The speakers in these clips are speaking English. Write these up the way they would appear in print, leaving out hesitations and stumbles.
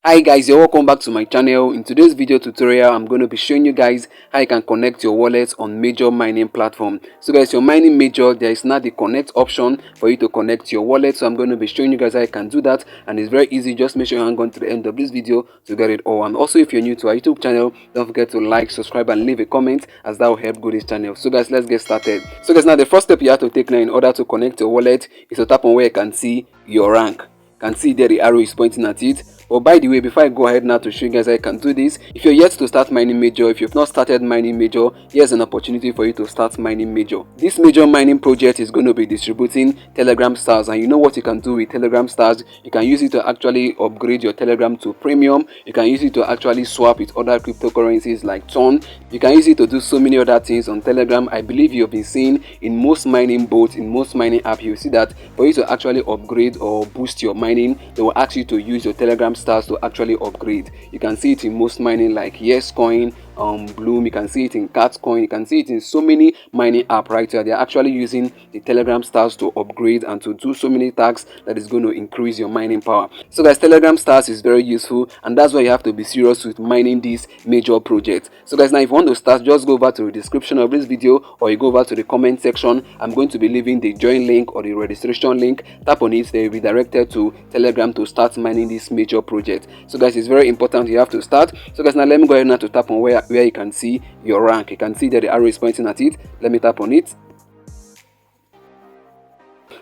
Hi guys, you're welcome back to my channel. In today's video tutorial, I'm going to be showing you guys how you can connect your wallet on Major mining platform. So guys, you're mining Major, there is now the connect option for you to connect your wallet. So I'm going to be showing you guys how you can do that, and it's very easy. Just make sure you hang on to the end of this video to get it all. And also, if you're new to our YouTube channel, don't forget to like, subscribe and leave a comment, as that will help grow this channel. So guys, let's get started. So guys, now the first step you have to take now in order to connect your wallet is to tap on where you can see your rank. You can see there the arrow is pointing at it. But by the way, before I go ahead now to show you guys how you can do this, if you're yet to start mining Major, if you've not started mining Major, here's an opportunity for you to start mining Major. This Major mining project is going to be distributing Telegram stars, and you know what you can do with Telegram stars? You can use it to actually upgrade your Telegram to premium. You can use it to actually swap with other cryptocurrencies like Ton. You can use it to do so many other things on Telegram. I believe you've been seeing in most mining bots, in most mining apps, you see that for you to actually upgrade or boost your mining, they will ask you to use your Telegram stars to actually upgrade. You can see it in most mining like Yes Coin, Bloom. You can see it in Cat Coin. You can see it in so many mining apps right here. They're actually using the Telegram stars to upgrade and to do so many tasks that is going to increase your mining power. So guys, Telegram stars is very useful, and that's why you have to be serious with mining this Major project. So guys, now if you want to start, just go over to the description of this video, or you go over to the comment section. I'm going to be leaving the join link or the registration link. Tap on it, they will be directed to Telegram to start mining this Major project. So guys, it's very important you have to start. So guys, now let me go ahead now to tap on where you can see your rank. You can see that the arrow is pointing at it. Let me tap on it.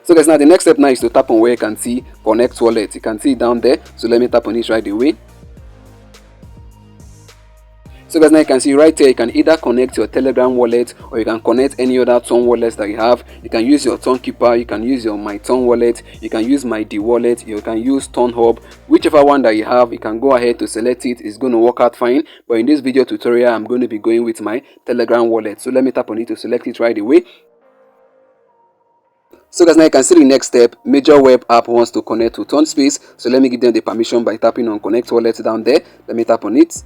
So guys, now the next step now is to tap on where you can see connect wallet. You can see it down there, so let me tap on it right away. So guys, now you can see right here, you can either connect your Telegram wallet, or you can connect any other Ton wallets that you have. You can use your Ton Keeper, you can use your My Ton wallet, you can use My D wallet, you can use Ton Hub. Whichever one that you have, you can go ahead to select it. It's going to work out fine. But in this video tutorial, I'm going to be going with my Telegram wallet. So let me tap on it to select it right away. So guys, now you can see the next step. Major web app wants to connect to Ton Space. So let me give them the permission by tapping on connect wallet down there. Let me tap on it.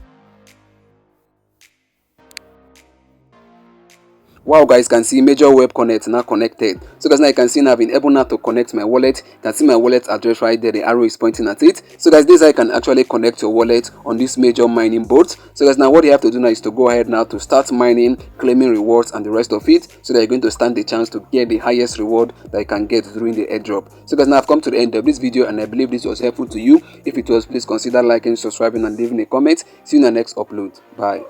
Wow guys, can see Major Web Connect now connected. So guys, now you can see now I've been able now to connect my wallet. You can see my wallet address right there, the arrow is pointing at it. So guys, this is how you can actually connect your wallet on this Major mining bot. So guys, now what you have to do now is to go ahead now to start mining, claiming rewards and the rest of it, so that you're going to stand the chance to get the highest reward that you can get during the airdrop. So guys, now I've come to the end of this video, and I believe this was helpful to you. If it was, please consider liking, subscribing and leaving a comment. See you in the next upload. Bye.